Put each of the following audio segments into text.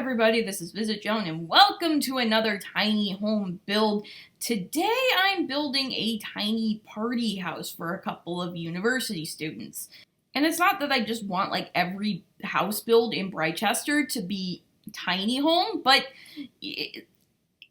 everybody, this is VisitJoan and welcome to another tiny home build. Today I'm building a tiny party house for a couple of university students. And it's not that I just want like every house build in Britechester to be tiny home, but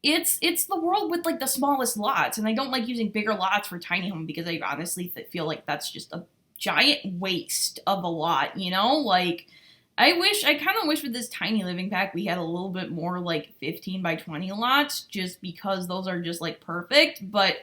it's the world with like the smallest lots, and I don't like using bigger lots for tiny home because I honestly feel like that's just a giant waste of a lot, you know? Like, I kind of wish with this tiny living pack we had a little bit more like 15 by 20 lots, just because those are just like perfect. But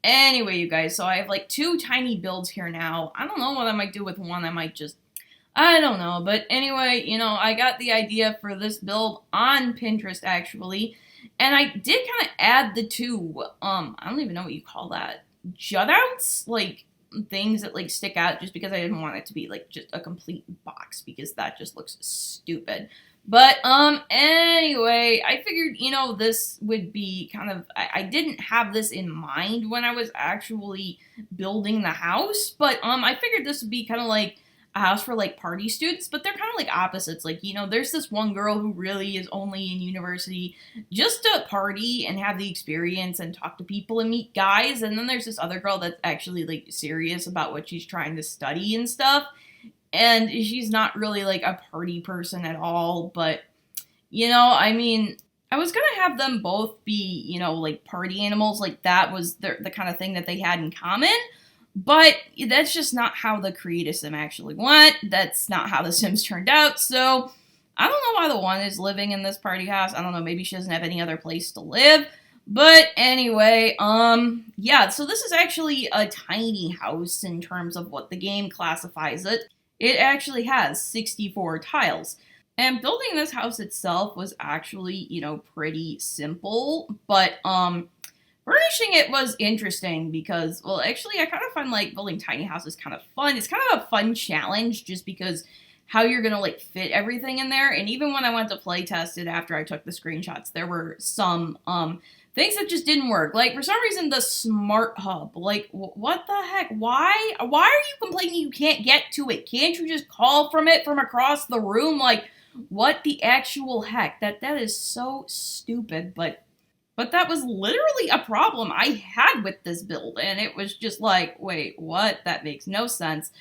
anyway, you guys, so I have like two tiny builds here now. I don't know what I might do with one. I don't know. But anyway, you know, I got the idea for this build on Pinterest actually, and I did kind of add the two, I don't even know what you call that, jut outs, like things that like stick out, just because I didn't want it to be like just a complete box because that just looks stupid. But anyway, I figured, you know, this would be kind of, I didn't have this in mind when I was actually building the house, but I figured this would be kind of like a house for like party students, but they're kind of like opposites. Like, you know, there's this one girl who really is only in university just to party and have the experience and talk to people and meet guys, and then there's this other girl that's actually like serious about what she's trying to study and stuff, and she's not really like a party person at all. But, you know, I mean, I was gonna have them both be, you know, like party animals, like that was the kind of thing that they had in common. But that's just not how the Creative Sim actually went. That's not how the Sims turned out. So I don't know why the one is living in this party house. I don't know. Maybe she doesn't have any other place to live. But anyway, yeah. So this is actually a tiny house in terms of what the game classifies it. It actually has 64 tiles. And building this house itself was actually, you know, pretty simple. But, furnishing it was interesting because, well, actually, I kind of find, like, building tiny houses kind of fun. It's kind of a fun challenge just because how you're going to, like, fit everything in there. And even when I went to play test it after I took the screenshots, there were some, things that just didn't work. Like, for some reason, the smart hub. Like, what the heck? Why are you complaining you can't get to it? Can't you just call from it from across the room? Like, what the actual heck? That is so stupid, but that was literally a problem I had with this build, and it was just like, wait, what? That makes no sense.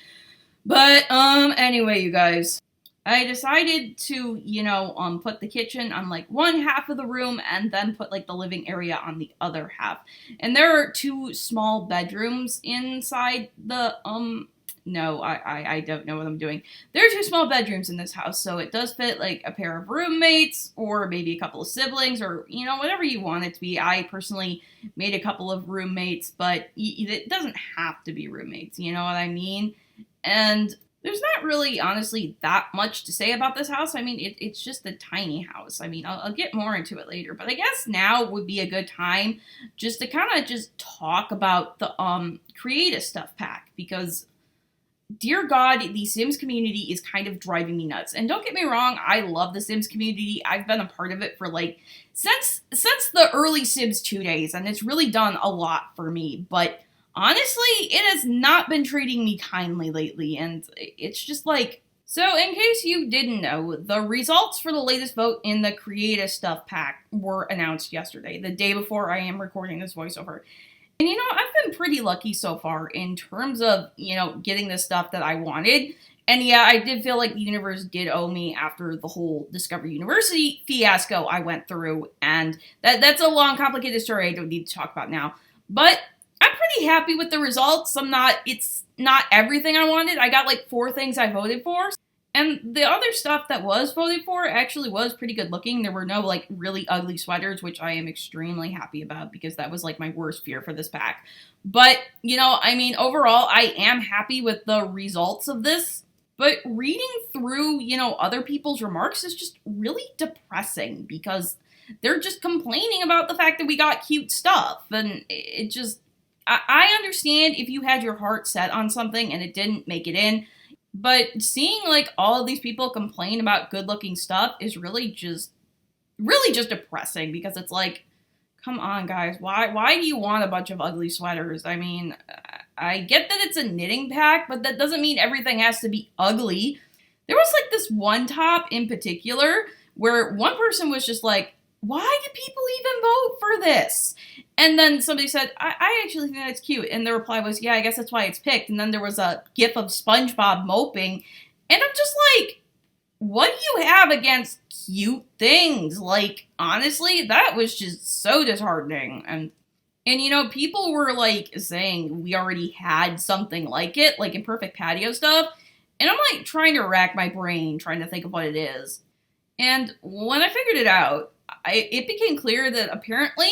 But, anyway, you guys, I decided to, you know, put the kitchen on, like, one half of the room and then put, like, the living area on the other half. And there are two small bedrooms inside the, no, I don't know what I'm doing. There are two small bedrooms in this house, so it does fit, like, a pair of roommates, or maybe a couple of siblings, or, you know, whatever you want it to be. I personally made a couple of roommates, but it doesn't have to be roommates, you know what I mean? And there's not really, honestly, that much to say about this house. I mean, it's just a tiny house. I mean, I'll get more into it later, but I guess now would be a good time just to kind of just talk about the, creative stuff pack, because dear God, the Sims community is kind of driving me nuts. And don't get me wrong, I love the Sims community. I've been a part of it for like, since the early Sims 2 days, and it's really done a lot for me. But honestly, it has not been treating me kindly lately, and it's just like, so in case you didn't know, the results for the latest vote in the creative stuff pack were announced yesterday, the day before I am recording this voiceover. And, you know, I've been pretty lucky so far in terms of, you know, getting the stuff that I wanted. And yeah, I did feel like the universe did owe me after the whole Discover University fiasco I went through. And that's a long, complicated story I don't need to talk about now. But I'm pretty happy with the results. It's not everything I wanted. I got like 4 things I voted for. And the other stuff that was voted for actually was pretty good looking. There were no, like, really ugly sweaters, which I am extremely happy about because that was, like, my worst fear for this pack. But, you know, I mean, overall, I am happy with the results of this. But reading through, you know, other people's remarks is just really depressing because they're just complaining about the fact that we got cute stuff. And it just, I understand if you had your heart set on something and it didn't make it in. But seeing, like, all of these people complain about good-looking stuff is really just depressing because it's like, come on, guys, why do you want a bunch of ugly sweaters? I mean, I get that it's a knitting pack, but that doesn't mean everything has to be ugly. There was, like, this one top in particular where one person was just like, why do people even vote for this? And then somebody said, I actually think that's cute. And the reply was, yeah, I guess that's why it's picked. And then there was a gif of SpongeBob moping. And I'm just like, what do you have against cute things? Like, honestly, that was just so disheartening. And you know, people were like saying we already had something like it, like imperfect patio stuff. And I'm like trying to rack my brain, trying to think of what it is. And when I figured it out, it became clear that apparently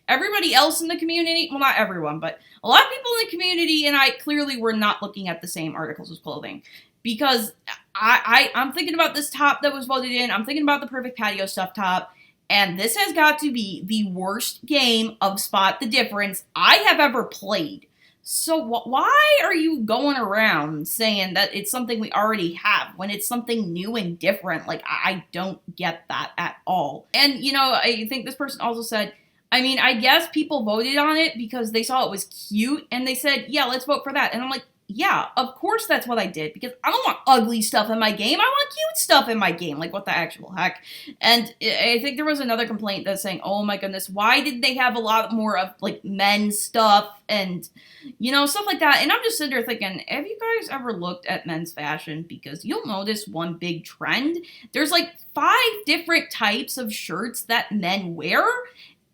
everybody else in the community, well, not everyone, but a lot of people in the community and I clearly were not looking at the same articles of clothing. Because I'm thinking about this top that was voted in, I'm thinking about the perfect patio stuff top, and this has got to be the worst game of Spot the Difference I have ever played. So why are you going around saying that it's something we already have when it's something new and different? Like, I don't get that at all. And, you know, I think this person also said, I mean, I guess people voted on it because they saw it was cute and they said, yeah, let's vote for that. And I'm like, yeah, of course that's what I did, because I don't want ugly stuff in my game. I want cute stuff in my game. Like, what the actual heck? And I think there was another complaint that's saying, oh my goodness, why did they have a lot more of, like, men's stuff and, you know, stuff like that? And I'm just sitting there thinking, have you guys ever looked at men's fashion? Because you'll notice one big trend. There's, like, 5 different types of shirts that men wear.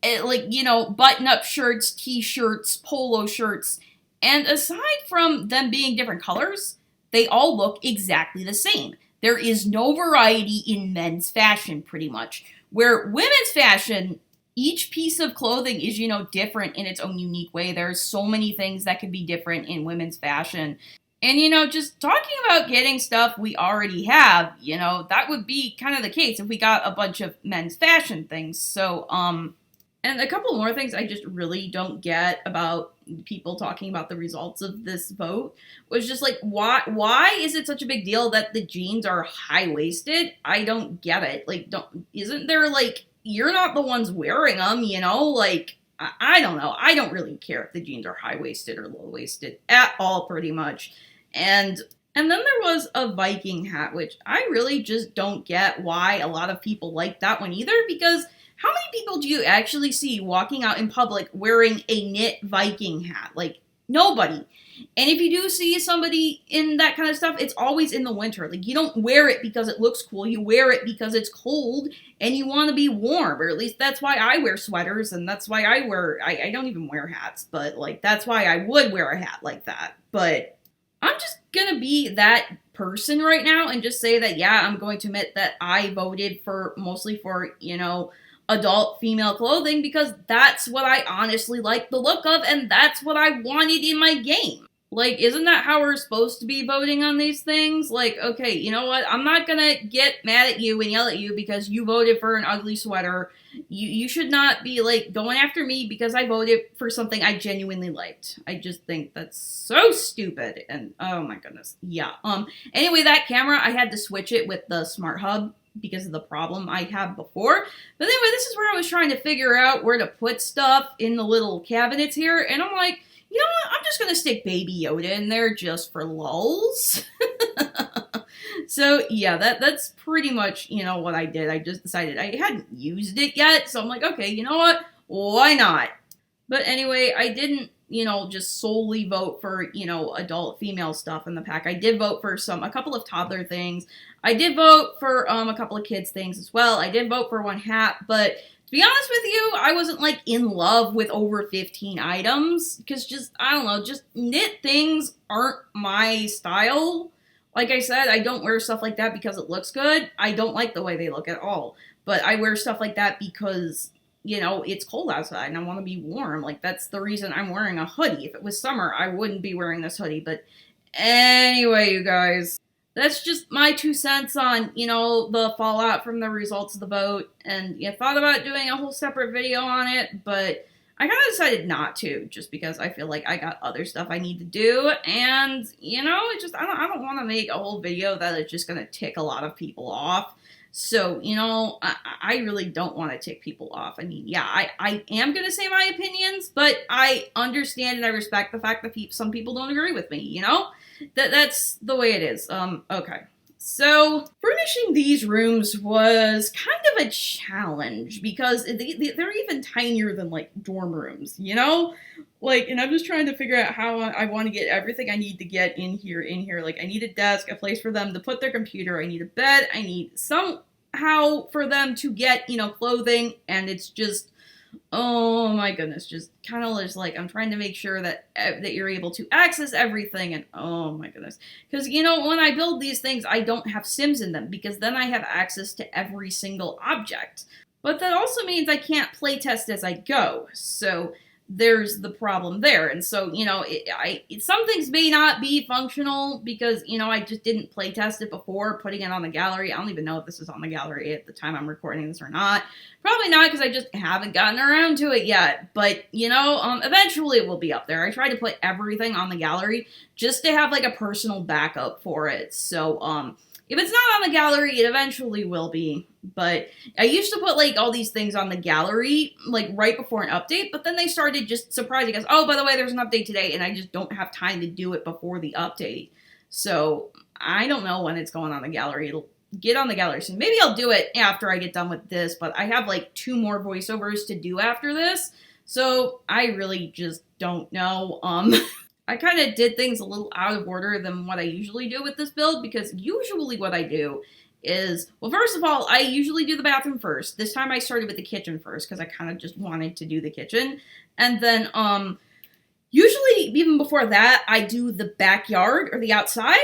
Like, you know, button-up shirts, t-shirts, polo shirts. And aside from them being different colors, they all look exactly the same. There is no variety in men's fashion, pretty much. Where women's fashion, each piece of clothing is, you know, different in its own unique way. There's so many things that could be different in women's fashion. And, you know, just talking about getting stuff we already have, you know, that would be kind of the case if we got a bunch of men's fashion things. So, and a couple more things I just really don't get about people talking about the results of this vote was just like, why is it such a big deal that the jeans are high-waisted? I don't get it. Like, isn't there, like, you're not the ones wearing them, you know? Like, I don't know. I don't really care if the jeans are high-waisted or low-waisted at all, pretty much. And then there was a Viking hat, which I really just don't get why a lot of people like that one either, because how many people do you actually see walking out in public wearing a knit Viking hat? Like, nobody. And if you do see somebody in that kind of stuff, it's always in the winter. Like, you don't wear it because it looks cool. You wear it because it's cold and you want to be warm. Or at least that's why I wear sweaters, and that's why I don't even wear hats. But, like, that's why I would wear a hat like that. But I'm just going to be that person right now and just say that, yeah, I'm going to admit that I voted mostly for, you know, adult female clothing because that's what I honestly like the look of and that's what I wanted in my game. Like, isn't that how we're supposed to be voting on these things? Like, okay, you know what? I'm not gonna get mad at you and yell at you because you voted for an ugly sweater. You should not be, like, going after me because I voted for something I genuinely liked. I just think that's so stupid. And, oh my goodness. Yeah. Anyway, that camera, I had to switch it with the Smart Hub because of the problem I had before. But anyway, this is where I was trying to figure out where to put stuff in the little cabinets here. And I'm like, you know what? I'm just going to stick Baby Yoda in there just for lulz. So, yeah, that's pretty much, you know, what I did. I just decided I hadn't used it yet. So I'm like, okay, you know what? Why not? But anyway, I didn't, you know, just solely vote for, you know, adult female stuff in the pack. I did vote for a couple of toddler things. I did vote for a couple of kids things as well. I did vote for one hat, but to be honest with you, I wasn't, like, in love with over 15 items, because just, I don't know, just knit things aren't my style. Like I said, I don't wear stuff like that because it looks good. I don't like the way they look at all. But I wear stuff like that because, you know, it's cold outside and I want to be warm. Like, that's the reason I'm wearing a hoodie. If it was summer, I wouldn't be wearing this hoodie. But anyway, you guys, that's just my 2 cents on, you know, the fallout from the results of the vote. And I thought about doing a whole separate video on it, but I kind of decided not to, just because I feel like I got other stuff I need to do. And, you know, it just, I don't want to make a whole video that is just going to tick a lot of people off. So, you know, I really don't want to tick people off. I mean, yeah, I am going to say my opinions, but I understand and I respect the fact that some people don't agree with me, you know? That's the way it is. Okay. So, furnishing these rooms was kind of a challenge because they're even tinier than, like, dorm rooms, you know? Like, and I'm just trying to figure out how I want to get everything I need to get in here. Like, I need a desk, a place for them to put their computer, I need a bed, I need somehow for them to get, clothing, and it's just, oh my goodness, just kind of just like I'm trying to make sure that you're able to access everything, and oh my goodness, because when I build these things I don't have Sims in them because then I have access to every single object, but that also means I can't playtest as I go, so there's the problem there. And so, some things may not be functional because, I just didn't play test it before putting it on the gallery. I don't even know if this is on the gallery at the time I'm recording this or not. Probably not because I just haven't gotten around to it yet. But, eventually it will be up there. I try to put everything on the gallery just to have like a personal backup for it. So, if it's not on the gallery, it eventually will be. But I used to put, like, all these things on the gallery, like, right before an update. But then they started just surprising us. Oh, by the way, there's an update today. And I just don't have time to do it before the update. So I don't know when it's going on the gallery. It'll get on the gallery soon. Maybe I'll do it after I get done with this. But I have, like, 2 more voiceovers to do after this. So I really just don't know. I kind of did things a little out of order than what I usually do with this build, because usually what I do is, well, first of all, I usually do the bathroom first. This time I started with the kitchen first, because I kind of just wanted to do the kitchen. And then, usually, even before that, I do the backyard, or the outside,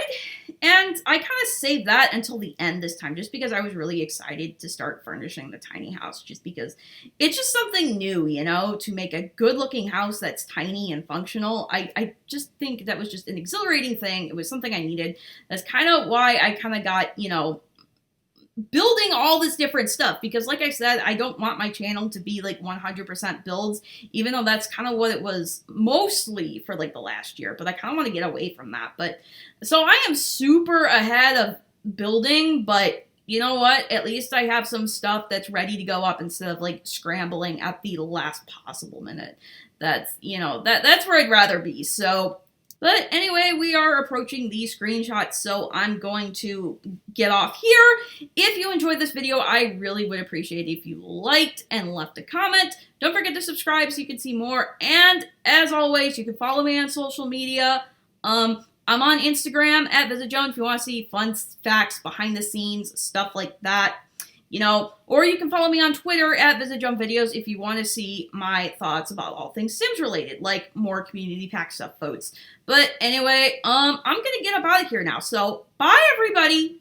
and I kind of saved that until the end this time, just because I was really excited to start furnishing the tiny house, just because it's just something new, to make a good-looking house that's tiny and functional. I just think that was just an exhilarating thing. It was something I needed. That's kind of why I kind of got, building all this different stuff, because like I said, I don't want my channel to be like 100% builds, even though that's kind of what it was mostly for like the last year, but I kind of want to get away from that. But so I am super ahead of building, but you know what, at least I have some stuff that's ready to go up instead of like scrambling at the last possible minute. That's that's where I'd rather be. So but anyway, we are approaching the screenshots, so I'm going to get off here. If you enjoyed this video, I really would appreciate it if you liked and left a comment. Don't forget to subscribe so you can see more. And as always, you can follow me on social media. I'm on Instagram at VisitJoan if you want to see fun facts, behind the scenes, stuff like that. Or you can follow me on Twitter at VisitJoan Videos if you want to see my thoughts about all things Sims related, like more community pack stuff votes. But anyway, I'm gonna get up out of here now. So bye everybody.